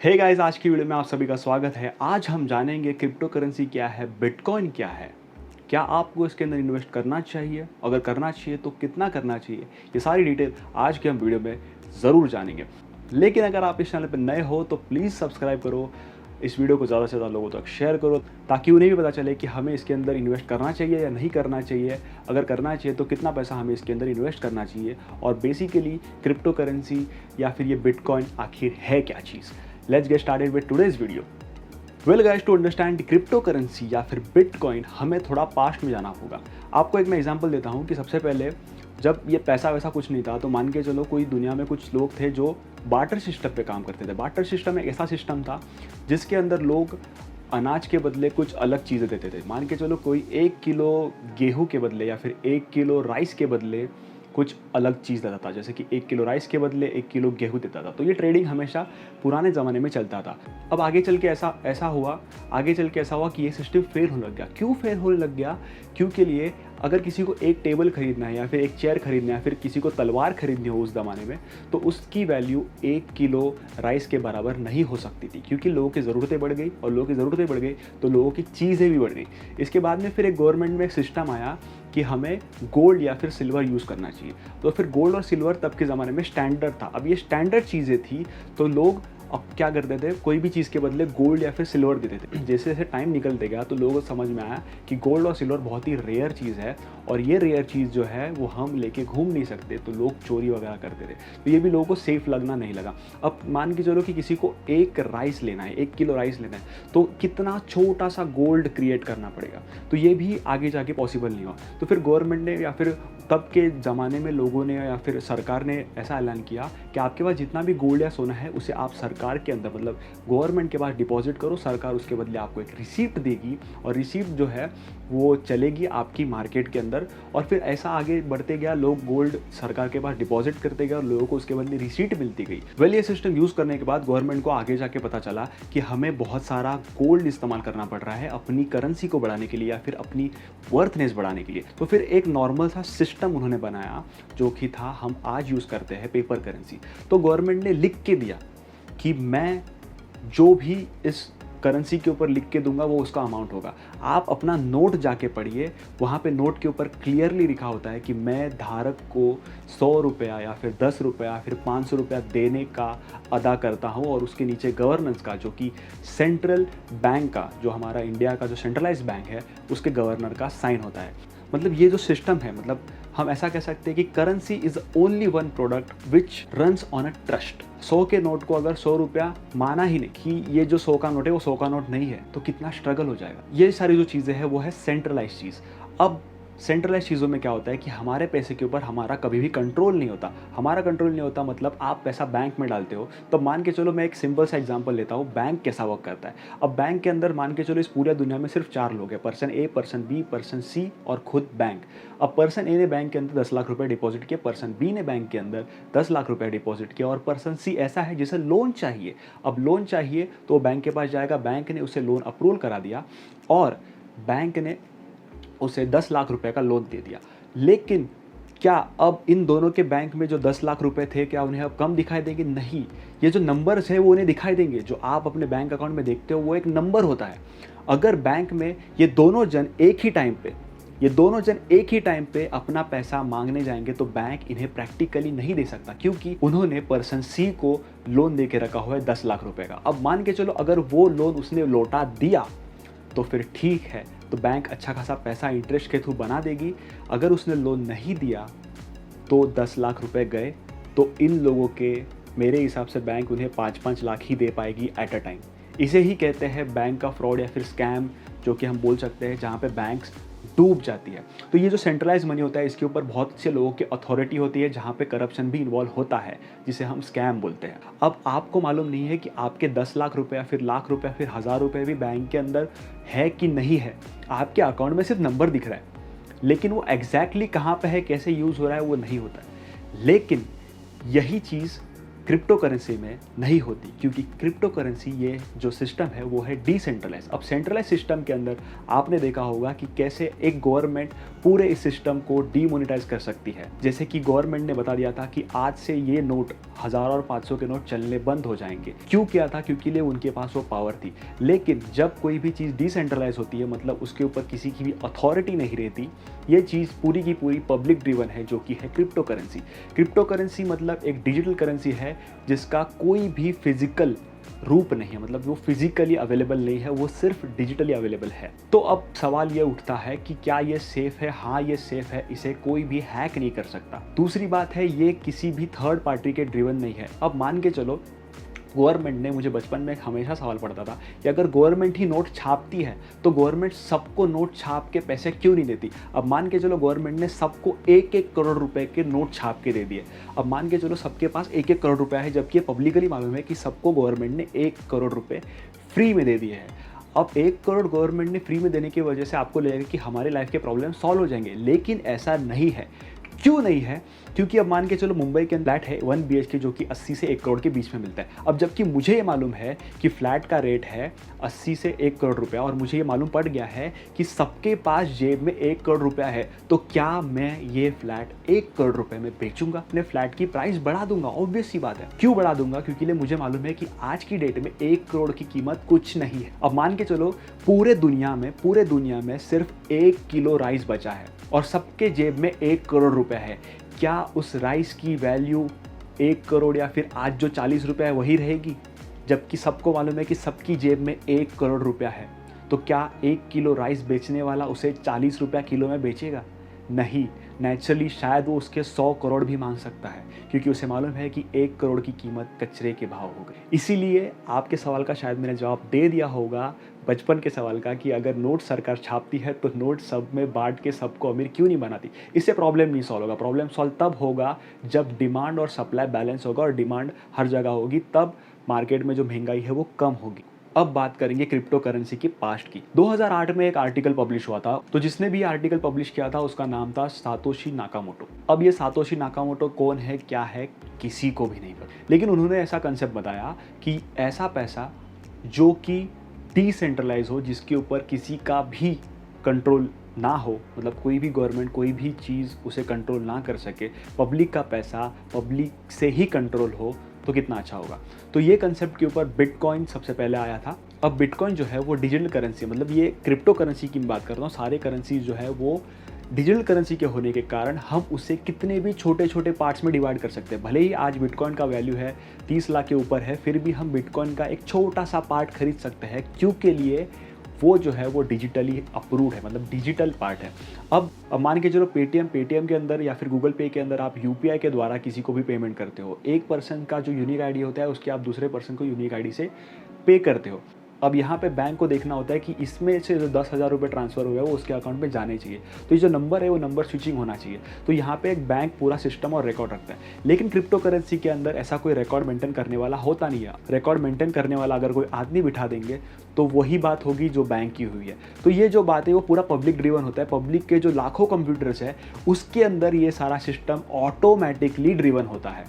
Hey guys, आज की video में आप सभी का स्वागत है। आज हम जानेंगे क्रिप्टो करेंसी क्या है, बिटकॉइन क्या है, क्या आपको इसके अंदर इन्वेस्ट करना चाहिए, अगर करना चाहिए तो कितना करना चाहिए। ये सारी डिटेल आज के हम वीडियो में ज़रूर जानेंगे। लेकिन अगर आप इस चैनल पर नए हो तो प्लीज़ सब्सक्राइब करो, इस वीडियो को ज़्यादा से ज़्यादा लोगों तक शेयर करो ताकि उन्हें भी पता चले कि हमें इसके अंदर इन्वेस्ट करना चाहिए या नहीं करना चाहिए। अगर करना चाहिए तो कितना पैसा हमें इसके अंदर इन्वेस्ट करना चाहिए, और बेसिकली क्रिप्टो करेंसी या फिर ये बिटकॉइन आखिर है क्या चीज़। Let's get started with today's video. Well guys, to understand cryptocurrency या फिर बिटकॉइन हमें थोड़ा पास्ट में जाना होगा। आपको एक मैं एग्जांपल देता हूँ कि सबसे पहले जब ये पैसा वैसा कुछ नहीं था तो मान के चलो कोई दुनिया में कुछ लोग थे जो बार्टर सिस्टम पे काम करते थे। बार्टर सिस्टम एक ऐसा सिस्टम था जिसके अंदर लोग अनाज के बदले कुछ अलग चीज़ें देते थे। मान के चलो कोई 1 किलो गेहूँ के बदले या फिर 1 किलो राइस के बदले कुछ अलग चीज़ देता था, जैसे कि 1 किलो राइस के बदले 1 किलो गेहूँ देता था। तो ये ट्रेडिंग हमेशा पुराने ज़माने में चलता था। अब आगे चल के ऐसा हुआ कि ये सिस्टम फेल होने लग गया। क्यों फेल होने लग गया? क्योंकि लिए अगर किसी को एक टेबल खरीदना है या फिर एक चेयर खरीदना है या फिर किसी को तलवार खरीदनी हो उस ज़माने में, तो उसकी वैल्यू 1 किलो राइस के बराबर नहीं हो सकती थी, क्योंकि लोगों की ज़रूरतें बढ़ गई और लोगों की ज़रूरतें बढ़ गई तो लोगों की चीज़ें भी बढ़ गई। इसके बाद में फिर एक गवर्नमेंट में एक सिस्टम आया कि हमें गोल्ड या फिर सिल्वर यूज़ करना चाहिए। तो फिर गोल्ड और सिल्वर तब के ज़माने में स्टैंडर्ड था। अब ये स्टैंडर्ड चीज़ें थी तो लोग अब क्या करते थे, कोई भी चीज़ के बदले गोल्ड या फिर सिल्वर देते थे। जैसे जैसे टाइम निकलते गया तो लोगों को समझ में आया कि गोल्ड और सिल्वर बहुत ही रेयर चीज़ है और ये रेयर चीज़ जो है वो हम लेके घूम नहीं सकते, तो लोग चोरी वगैरह करते थे। तो ये भी लोगों को सेफ लगना नहीं लगा। अब मान के चलो कि किसी को 1 राइस लेना है, 1 किलो राइस लेना है, तो कितना छोटा सा गोल्ड क्रिएट करना पड़ेगा, तो ये भी आगे जाके पॉसिबल नहीं हुआ। तो फिर गवर्नमेंट ने या फिर तब के ज़माने में लोगों ने या फिर सरकार ने ऐसा ऐलान किया कि आपके पास जितना भी गोल्ड या सोना है उसे आप सरकार के अंदर, मतलब गवर्नमेंट के पास डिपॉजिट करो। सरकार उसके बदले आपको एक रिसीप्ट देगी और रिसीप्ट जो है वो चलेगी आपकी मार्केट के अंदर। और फिर ऐसा आगे बढ़ते गया, लोग गोल्ड सरकार के पास डिपॉजिट करते गए और लोगों को उसके बदले रिसीट मिलती गई। वेल, ये सिस्टम यूज़ करने के बाद गवर्नमेंट को आगे जाके पता चला कि हमें बहुत सारा गोल्ड इस्तेमाल करना पड़ रहा है अपनी करेंसी को बढ़ाने के लिए या फिर अपनी वर्थनेस बढ़ाने के लिए। तो फिर एक नॉर्मल सा सिस्टम उन्होंने बनाया जो कि था, हम आज यूज़ करते हैं पेपर करेंसी। तो गवर्नमेंट ने लिख के दिया कि मैं जो भी इस करेंसी के ऊपर लिख के दूंगा वो उसका अमाउंट होगा। आप अपना नोट जाके पढ़िए, वहाँ पे नोट के ऊपर क्लियरली लिखा होता है कि मैं धारक को 100 रुपया या फिर 10 रुपया फिर 500 रुपया देने का अदा करता हूँ, और उसके नीचे गवर्नेंस का, जो कि सेंट्रल बैंक का, जो हमारा इंडिया का जो सेंट्रलाइज बैंक है उसके गवर्नर का साइन होता है। मतलब ये जो सिस्टम है, मतलब हम ऐसा कह सकते हैं कि currency is only one product which runs on a trust. 100 के नोट को अगर 100 रुपया माना ही नहीं कि ये जो 100 का नोट है वो 100 का नोट नहीं है, तो कितना स्ट्रगल हो जाएगा। ये सारी जो चीज़ें हैं वो है सेंट्रलाइज चीज़। अब सेंट्रलाइज चीज़ों में क्या होता है कि हमारे पैसे के ऊपर हमारा कभी भी कंट्रोल नहीं होता। हमारा कंट्रोल नहीं होता मतलब आप पैसा बैंक में डालते हो, तो मान के चलो मैं एक सिंपल सा एग्जांपल लेता हूँ, बैंक कैसा वर्क करता है। अब बैंक के अंदर मान के चलो इस पूरी दुनिया में सिर्फ 4 लोग हैं, पर्सन ए, पर्सन बी, पर्सन सी और खुद बैंक। अब पर्सन ए ने बैंक के अंदर 10 लाख रुपए डिपॉजिट किए, पर्सन बी ने बैंक के अंदर 10 लाख रुपए डिपॉजिट किया, और पर्सन सी ऐसा है जिसे लोन चाहिए। अब लोन चाहिए तो बैंक के पास जाएगा, बैंक ने उसे लोन अप्रूवल करा दिया और बैंक ने उसे 10 लाख रुपए का लोन दे दिया। लेकिन क्या अब इन दोनों के बैंक में जो 10 लाख रुपए थे, क्या उन्हें अब कम दिखाई देंगे? नहीं, ये जो नंबर्स है वो उन्हें दिखाई देंगे। जो आप अपने बैंक अकाउंट में देखते हो वो एक नंबर होता है। अगर बैंक में ये दोनों जन एक ही टाइम पे अपना पैसा मांगने जाएंगे तो बैंक इन्हें प्रैक्टिकली नहीं दे सकता, क्योंकि उन्होंने पर्सन सी को लोन दे के रखा हुआ है 10 लाख रुपए का। अब मान के चलो अगर वो लोन उसने लौटा दिया तो फिर ठीक है, तो बैंक अच्छा खासा पैसा इंटरेस्ट के थ्रू बना देगी। अगर उसने लोन नहीं दिया तो 10 लाख रुपए गए, तो इन लोगों के मेरे हिसाब से बैंक उन्हें 5-5 लाख ही दे पाएगी एट अ टाइम। इसे ही कहते हैं बैंक का फ्रॉड या फिर स्कैम, जो कि हम बोल सकते हैं जहाँ पे बैंक्स डूब जाती है। तो ये जो सेंट्रलाइज मनी होता है इसके ऊपर बहुत से लोगों की अथॉरिटी होती है, जहाँ पे करप्शन भी इन्वॉल्व होता है, जिसे हम स्कैम बोलते हैं। अब आपको मालूम नहीं है कि आपके 10 लाख रुपया फिर लाख रुपया फिर 1000 रुपये भी बैंक के अंदर है कि नहीं है। आपके अकाउंट में सिर्फ नंबर दिख रहा है, लेकिन वो एग्जैक्टली कहाँ पे है, कैसे यूज़ हो रहा है, वो नहीं होता है। लेकिन यही चीज़ क्रिप्टो करेंसी में नहीं होती, क्योंकि क्रिप्टो करेंसी ये जो सिस्टम है वो है डिसेंट्रलाइज। अब सेंट्रलाइज सिस्टम के अंदर आपने देखा होगा कि कैसे एक गवर्नमेंट पूरे इस सिस्टम को डीमोनेटाइज कर सकती है। जैसे कि गवर्नमेंट ने बता दिया था कि आज से ये नोट 1000 और 500 के नोट चलने बंद हो जाएंगे। क्यों किया था? क्योंकि लिए उनके पास वो पावर थी। लेकिन जब कोई भी चीज़ डिसेंट्रलाइज होती है, मतलब उसके ऊपर किसी की भी अथॉरिटी नहीं रहती, ये चीज़ पूरी की पूरी पब्लिक ड्रिवन है, जो कि है क्रिप्टो करेंसी। क्रिप्टो करेंसी मतलब एक डिजिटल करेंसी है जिसका कोई भी फिजिकल रूप नहीं है, मतलब वो फिजिकली अवेलेबल नहीं है, वो सिर्फ डिजिटली अवेलेबल है। तो अब सवाल ये उठता है कि क्या ये सेफ है? हाँ, ये सेफ है, इसे कोई भी हैक नहीं कर सकता। दूसरी बात है, ये किसी भी थर्ड पार्टी के ड्रिवन नहीं है। अब मान के चलो गवर्नमेंट ने, मुझे बचपन में हमेशा सवाल पड़ता था कि अगर गवर्नमेंट ही नोट छापती है तो गवर्नमेंट सबको नोट छाप के पैसे क्यों नहीं देती? अब मान के चलो गवर्नमेंट ने सबको 1-1 करोड़ रुपए के नोट छाप के दे दिए। अब मान के चलो सबके पास 1-1 करोड़ रुपया है, जबकि पब्लिकली मालूम है कि सबको गवर्नमेंट ने 1 करोड़ रुपए फ्री में दे दिए हैं। अब 1 करोड़ गवर्नमेंट ने फ्री में देने की वजह से आपको लगेगा कि हमारे लाइफ के प्रॉब्लम सॉल्व हो जाएंगे, लेकिन ऐसा नहीं है। क्यों नहीं है? क्योंकि अब मान के चलो मुंबई के फ्लैट है 1 BHK जो कि 80 से 1 करोड़ के बीच में मिलता है। अब जबकि मुझे ये मालूम है कि फ्लैट का रेट है 80 से 1 करोड़ रुपया, और मुझे ये मालूम पड़ गया है कि सबके पास जेब में 1 करोड़ रुपया है, तो क्या मैं ये फ्लैट 1 करोड़ रुपए में बेचूंगा? अपने फ्लैट की प्राइस बढ़ा दूंगा। ऑब्वियस सी बात है। क्यों बढ़ा दूंगा? क्योंकि मुझे मालूम है कि आज की डेट में 1 करोड़ की कीमत कुछ नहीं है। अब मान के चलो पूरे दुनिया में सिर्फ 1 किलो राइस बचा है और सबके जेब में 1 करोड़ रुपया है। क्या उस राइस की वैल्यू 1 करोड़ या फिर आज जो 40 रुपये है वही रहेगी? जबकि सबको मालूम है कि सबकी जेब में 1 करोड़ रुपया है, तो क्या 1 किलो राइस बेचने वाला उसे 40 रुपया किलो में बेचेगा? नहीं। नेचुरली शायद वो उसके 100 करोड़ भी मांग सकता है, क्योंकि उसे मालूम है कि 1 करोड़ की कीमत कचरे के भाव हो गई। इसीलिए आपके सवाल का शायद मैंने जवाब दे दिया होगा, बचपन के सवाल का, कि अगर नोट सरकार छापती है तो नोट सब में बांट के सबको अमीर क्यों नहीं बनाती? इससे प्रॉब्लम नहीं सॉल्व होगा। प्रॉब्लम सॉल्व तब होगा जब डिमांड और सप्लाई बैलेंस होगा, और डिमांड हर जगह होगी, तब मार्केट में जो महंगाई है वो कम होगी। अब बात करेंगे क्रिप्टो करेंसी की पास्ट की। 2008 में एक आर्टिकल पब्लिश हुआ था, तो जिसने भी आर्टिकल पब्लिश किया था उसका नाम था सातोशी नाकामोटो। अब ये सातोशी नाकामोटो कौन है, क्या है, किसी को भी नहीं पता, लेकिन उन्होंने ऐसा कंसेप्ट बताया कि ऐसा पैसा जो कि डिसेंट्रलाइज हो, जिसके ऊपर किसी का भी कंट्रोल ना हो, मतलब कोई भी गवर्नमेंट कोई भी चीज़ उसे कंट्रोल ना कर सके, पब्लिक का पैसा पब्लिक से ही कंट्रोल हो, तो कितना अच्छा होगा। तो ये कंसेप्ट के ऊपर बिटकॉइन सबसे पहले आया था। अब बिटकॉइन जो है वो डिजिटल करेंसी, मतलब ये क्रिप्टो करेंसी की बात कर रहा हूँ, सारे करेंसी जो है वो डिजिटल करेंसी के होने के कारण हम उसे कितने भी छोटे छोटे पार्ट्स में डिवाइड कर सकते हैं। भले ही आज बिटकॉइन का वैल्यू है 30 लाख के ऊपर है, फिर भी हम बिटकॉइन का एक छोटा सा पार्ट खरीद सकते हैं, क्योंकि लिए वो जो है वो डिजिटली अप्रूव्ड है, मतलब डिजिटल पार्ट है। अब मान के चलो पेटीएम के अंदर या फिर गूगल पे के अंदर आप UPI के द्वारा किसी को भी पेमेंट करते हो, एक पर्सन का जो यूनिक आईडी होता है उसके आप दूसरे पर्सन को यूनिक आईडी से पे करते हो। अब यहाँ पे बैंक को देखना होता है कि इसमें से जो 10,000 रुपये ट्रांसफ़र हुआ है वो उसके अकाउंट में जाने चाहिए, तो ये जो नंबर है वो नंबर स्विचिंग होना चाहिए। तो यहाँ पे एक बैंक पूरा सिस्टम और रिकॉर्ड रखता है, लेकिन क्रिप्टो करेंसी के अंदर ऐसा कोई रिकॉर्ड मेंटेन करने वाला होता नहीं है। रिकॉर्ड मेंटेन करने वाला अगर कोई आदमी बिठा देंगे तो वही बात होगी जो बैंक की हुई है। तो ये जो बात है वो पूरा पब्लिक ड्रिवन होता है, पब्लिक के जो लाखों कंप्यूटर्स है उसके अंदर ये सारा सिस्टम ऑटोमेटिकली ड्रिवन होता है।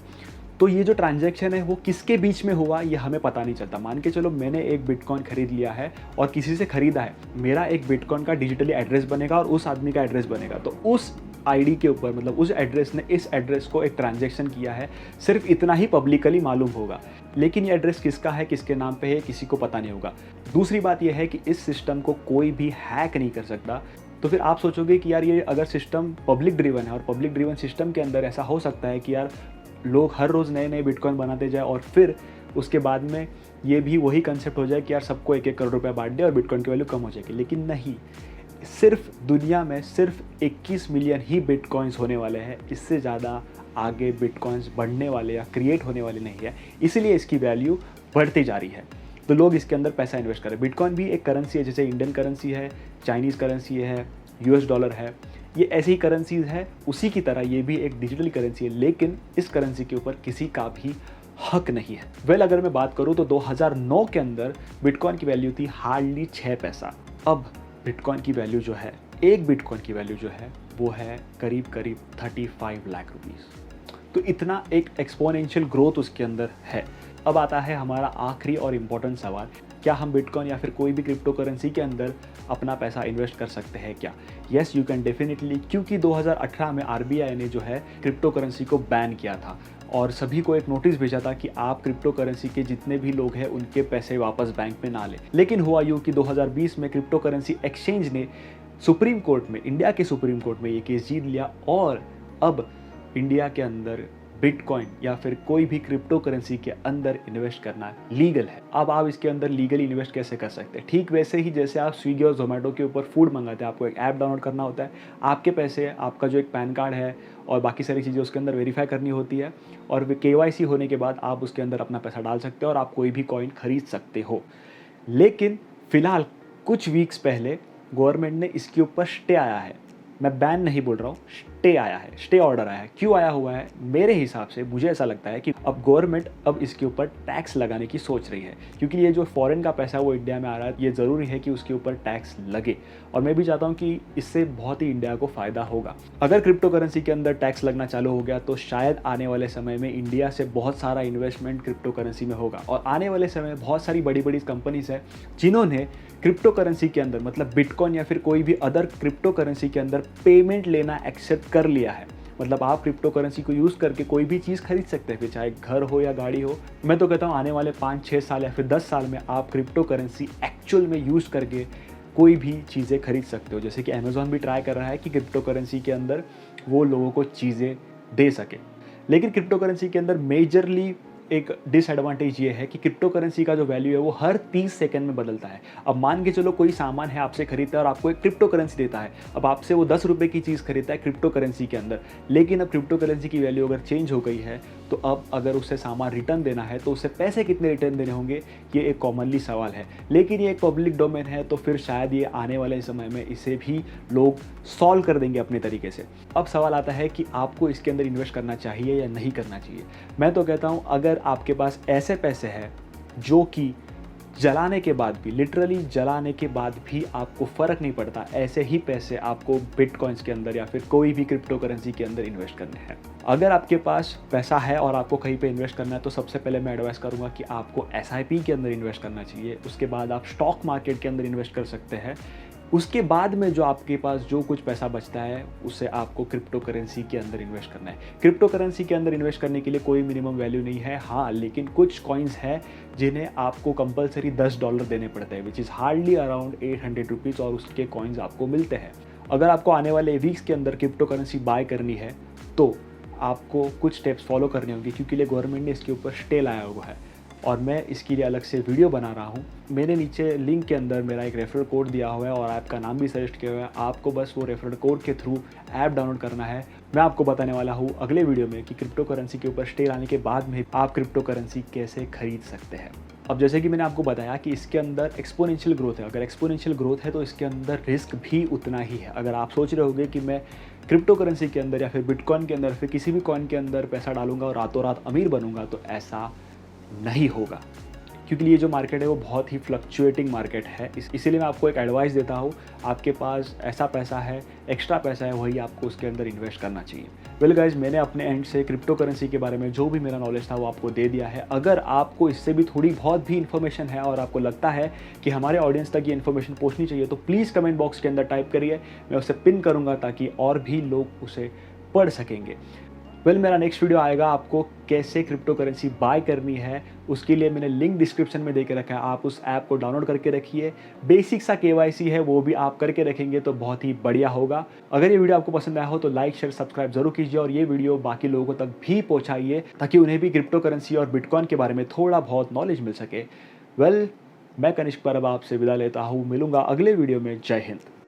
तो ये जो ट्रांजैक्शन है वो किसके बीच में हुआ ये हमें पता नहीं चलता। मान के चलो मैंने एक बिटकॉइन खरीद लिया है और किसी से खरीदा है, मेरा एक बिटकॉइन का डिजिटली एड्रेस बनेगा और उस आदमी का एड्रेस बनेगा, तो उस आईडी के ऊपर, मतलब उस एड्रेस ने इस एड्रेस को एक ट्रांजैक्शन किया है, सिर्फ इतना ही पब्लिकली मालूम होगा, लेकिन ये एड्रेस किसका है, किसके नाम पे है, किसी को पता नहीं होगा। दूसरी बात यह है कि इस सिस्टम को कोई भी हैक नहीं कर सकता। तो फिर आप सोचोगे कि यार ये अगर सिस्टम पब्लिक ड्रिवन है और पब्लिक ड्रिवन सिस्टम के अंदर ऐसा हो सकता है कि यार लोग हर रोज़ नए नए बिटकॉइन बनाते जाए और फिर उसके बाद में ये भी वही कंसेप्ट हो जाए कि यार सबको 1-1 करोड़ रुपया बांट दे और बिटकॉइन की वैल्यू कम हो जाएगी। लेकिन नहीं, सिर्फ दुनिया में सिर्फ 21 मिलियन ही बिटकॉइंस होने वाले हैं, इससे ज़्यादा आगे बिटकॉइंस बढ़ने वाले या क्रिएट होने वाले नहीं है, इसीलिए इसकी वैल्यू बढ़ती जा रही है। तो लोग इसके अंदर पैसा इन्वेस्ट करें। बिटकॉइन भी एक करेंसी है, जैसे इंडियन करेंसी है, चाइनीज़ करेंसी है, US डॉलर है, ये ऐसी ही करेंसीज है, उसी की तरह ये भी एक डिजिटल करेंसी है, लेकिन इस करेंसी के ऊपर किसी का भी हक नहीं है। वेल अगर मैं बात करूँ तो 2009 के अंदर बिटकॉइन की वैल्यू थी हार्डली 6 पैसा। अब बिटकॉइन की वैल्यू जो है, एक बिटकॉइन की वैल्यू जो है वो है करीब 35 लाख रुपीज़। तो इतना एक एक्सपोनेंशियल ग्रोथ उसके अंदर है। अब आता है हमारा आखिरी और इम्पोर्टेंट सवाल, क्या हम बिटकॉइन या फिर कोई भी क्रिप्टो करेंसी के अंदर अपना पैसा इन्वेस्ट कर सकते हैं क्या? येस, यू कैन डेफिनेटली, क्योंकि 2018 में आरबीआई ने जो है क्रिप्टो करेंसी को बैन किया था और सभी को एक नोटिस भेजा था कि आप क्रिप्टो करेंसी के जितने भी लोग हैं उनके पैसे वापस बैंक में ना लें। लेकिन हुआ यूँ कि 2020 में क्रिप्टो करेंसी एक्सचेंज ने सुप्रीम कोर्ट में, इंडिया के सुप्रीम कोर्ट में ये केस जीत लिया और अब इंडिया के अंदर बिटकॉइन या फिर कोई भी क्रिप्टो करेंसी के अंदर इन्वेस्ट करना लीगल है। अब आप इसके अंदर लीगली इन्वेस्ट कैसे कर सकते हैं? ठीक वैसे ही जैसे आप स्विगी और जोमेटो के ऊपर फूड मंगाते हैं, आपको एक ऐप डाउनलोड करना होता है, आपके पैसे, आपका जो एक पैन कार्ड है और बाकी सारी चीज़ें उसके अंदर वेरीफाई करनी होती है और KYC होने के बाद आप उसके अंदर अपना पैसा डाल सकते हो और आप कोई भी कॉइन खरीद सकते हो। लेकिन फिलहाल कुछ वीक्स पहले गवर्नमेंट ने इसके ऊपर स्टे आया है। मैं बैन नहीं बोल रहा हूँ, स्टे आया है, स्टे ऑर्डर आया है। क्यों आया हुआ है? मेरे हिसाब से मुझे ऐसा लगता है कि अब गवर्नमेंट अब इसके ऊपर टैक्स लगाने की सोच रही है, क्योंकि ये जो फॉरेन का पैसा वो इंडिया में आ रहा है, ये ज़रूरी है कि उसके ऊपर टैक्स लगे और मैं भी चाहता हूँ कि इससे बहुत ही इंडिया को फ़ायदा होगा। अगर क्रिप्टो करेंसी के अंदर टैक्स लगना चालू हो गया तो शायद आने वाले समय में इंडिया से बहुत सारा इन्वेस्टमेंट क्रिप्टो करेंसी में होगा और आने वाले समय में बहुत सारी बड़ी बड़ी कंपनीज हैं जिन्होंने क्रिप्टो करेंसी के अंदर, मतलब बिटकॉइन या फिर कोई भी अदर क्रिप्टो करेंसी के अंदर पेमेंट लेना एक्सेप्ट कर लिया है। मतलब आप क्रिप्टो करेंसी को यूज़ करके कोई भी चीज़ खरीद सकते हैं, फिर चाहे घर हो या गाड़ी हो। मैं तो कहता हूँ आने वाले 5-6 साल या फिर 10 साल में आप क्रिप्टो करेंसी एक्चुअल में यूज़ करके कोई भी चीज़ें खरीद सकते हो। जैसे कि अमेज़ॉन भी ट्राई कर रहा है कि क्रिप्टो करेंसी के अंदर वो लोगों को चीज़ें दे सके। लेकिन क्रिप्टो करेंसी के अंदर मेजरली एक डिसएडवांटेज ये है कि क्रिप्टो करेंसी का जो वैल्यू है वो हर 30 सेकंड में बदलता है। अब मान के चलो कोई सामान है आपसे खरीदता है और आपको एक क्रिप्टो करेंसी देता है। अब आपसे वो 10 रुपये की चीज़ खरीदता है क्रिप्टो करेंसी के अंदर, लेकिन अब क्रिप्टो करेंसी की वैल्यू अगर चेंज हो गई है तो अब अगर उसे सामान रिटर्न देना है तो उसे पैसे कितने रिटर्न देने होंगे, ये एक कॉमनली सवाल है। लेकिन ये एक पब्लिक डोमेन है तो फिर शायद ये आने वाले समय में इसे भी लोग सॉल्व कर देंगे अपने तरीके से। अब सवाल आता है कि आपको इसके अंदर इन्वेस्ट करना चाहिए या नहीं करना चाहिए। मैं तो कहता हूँ अगर आपके पास ऐसे पैसे हैं जो कि जलाने के बाद भी, लिटरली जलाने के बाद भी आपको फ़र्क नहीं पड़ता, ऐसे ही पैसे आपको बिटकॉइंस के अंदर या फिर कोई भी क्रिप्टो करेंसी के अंदर इन्वेस्ट करने हैं। अगर आपके पास पैसा है और आपको कहीं पे इन्वेस्ट करना है तो सबसे पहले मैं एडवाइस करूंगा कि आपको SIP के अंदर इन्वेस्ट करना चाहिए। उसके बाद आप स्टॉक मार्केट के अंदर इन्वेस्ट कर सकते हैं। उसके बाद में जो आपके पास जो कुछ पैसा बचता है उसे आपको क्रिप्टो करेंसी के अंदर इन्वेस्ट करना है। क्रिप्टो करेंसी के अंदर इन्वेस्ट करने के लिए कोई मिनिमम वैल्यू नहीं है, हाँ, लेकिन कुछ कॉइन्स हैं जिन्हें आपको कंपलसरी $10 देने पड़ते हैं, which is hardly around 800 rupees, और उसके कॉइन्स आपको मिलते हैं। अगर आपको आने वाले वीक्स के अंदर क्रिप्टो करेंसी बाय करनी है तो आपको कुछ स्टेप्स फॉलो करने होंगे, क्योंकि लिए गवर्नमेंट ने इसके ऊपर स्टे लाया हुआ है और मैं इसके लिए अलग से वीडियो बना रहा हूँ। मैंने नीचे लिंक के अंदर मेरा एक रेफरल कोड दिया हुआ है और ऐप का नाम भी सजेस्ट किया हुआ है। आपको बस वो रेफरल कोड के थ्रू ऐप डाउनलोड करना है। मैं आपको बताने वाला हूँ अगले वीडियो में कि क्रिप्टो करेंसी के ऊपर स्टे लाने के बाद में आप क्रिप्टो करेंसी कैसे खरीद सकते हैं। अब जैसे कि मैंने आपको बताया कि इसके अंदर एक्सपोनेंशियल ग्रोथ है। अगर एक्सपोनेंशियल ग्रोथ है तो इसके अंदर रिस्क भी उतना ही है। अगर आप सोच रहे होंगे कि मैं क्रिप्टो करेंसी के अंदर या फिर बिटकॉइन के अंदर फिर किसी भी कॉइन के अंदर पैसा डालूंगा और रातों रात अमीर बनूंगा, तो ऐसा नहीं होगा, क्योंकि ये जो मार्केट है वो बहुत ही फ्लक्चुएटिंग मार्केट है। इसीलिए मैं आपको एक एडवाइस देता हूँ, आपके पास ऐसा पैसा है, एक्स्ट्रा पैसा है, वही आपको उसके अंदर इन्वेस्ट करना चाहिए। वेल गाइज, मैंने अपने एंड से क्रिप्टो करेंसी के बारे में जो भी मेरा नॉलेज था वो आपको दे दिया है। अगर आपको इससे भी थोड़ी बहुत भी इन्फॉर्मेशन है और आपको लगता है कि हमारे ऑडियंस तक ये इन्फॉर्मेशन पहुँचनी चाहिए तो प्लीज़ कमेंट बॉक्स के अंदर टाइप करिए, मैं उसे पिन करूँगा ताकि और भी लोग उसे पढ़ सकेंगे। मेरा नेक्स्ट वीडियो आएगा, आपको कैसे क्रिप्टो करेंसी बाय करनी है उसके लिए मैंने लिंक डिस्क्रिप्शन में दे के रखा है। आप उस ऐप को डाउनलोड करके रखिए। बेसिक सा KYC है वो भी आप करके रखेंगे तो बहुत ही बढ़िया होगा। अगर ये वीडियो आपको पसंद आया हो तो लाइक शेयर सब्सक्राइब जरूर कीजिए और ये वीडियो बाकी लोगों तक भी पहुँचाइए ताकि उन्हें भी क्रिप्टो करेंसी और बिटकॉइन के बारे में थोड़ा बहुत नॉलेज मिल सके। मैं कनिष्क परब आपसे विदा लेता हूँ, मिलूंगा अगले वीडियो में। जय हिंद।